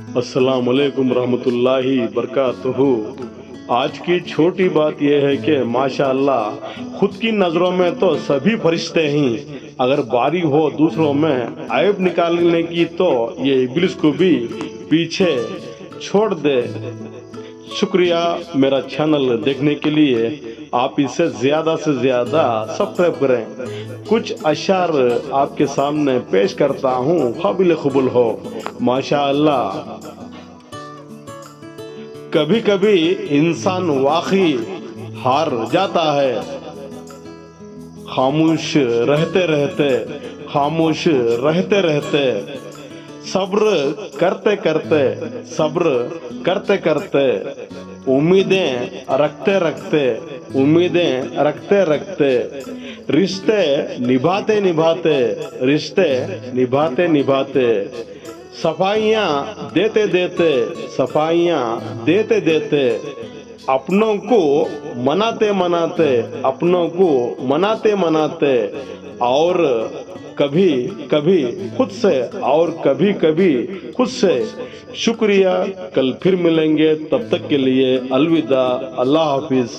अस्सलाम वालेकुम रहमतुल्लाहि बरकातुहू। आज की छोटी बात यह है कि माशाअल्लाह खुद की नज़रों में तो सभी फरिश्ते हैं, अगर बारी हो दूसरों में ऐब निकालने की तो ये इब्लिस को भी पीछे छोड़ दे। शुक्रिया मेरा चैनल देखने के लिए। आप इसे ज़्यादा से ज़्यादा सब्सक्राइब करें। कुछ अशार आपके सामने पेश करता हूँ, काबिल कबूल हो। माशाअल्लाह। कभी कभी इंसान वाकई हार जाता है, खामोश रहते रहते, खामोश रहते रहते, सब्र करते करते, सब्र करते करते, उम्मीदें रखते रखते, उम्मीदें रखते रखते, रिश्ते निभाते निभाते, रिश्ते निभाते निभाते, सफाइयाँ देते देते, सफाइयाँ देते देते, अपनों को मनाते मनाते, अपनों को मनाते मनाते, और कभी कभी खुद से, और कभी कभी खुद से। शुक्रिया। कल फिर मिलेंगे, तब तक के लिए अलविदा। अल्लाह हाफिज।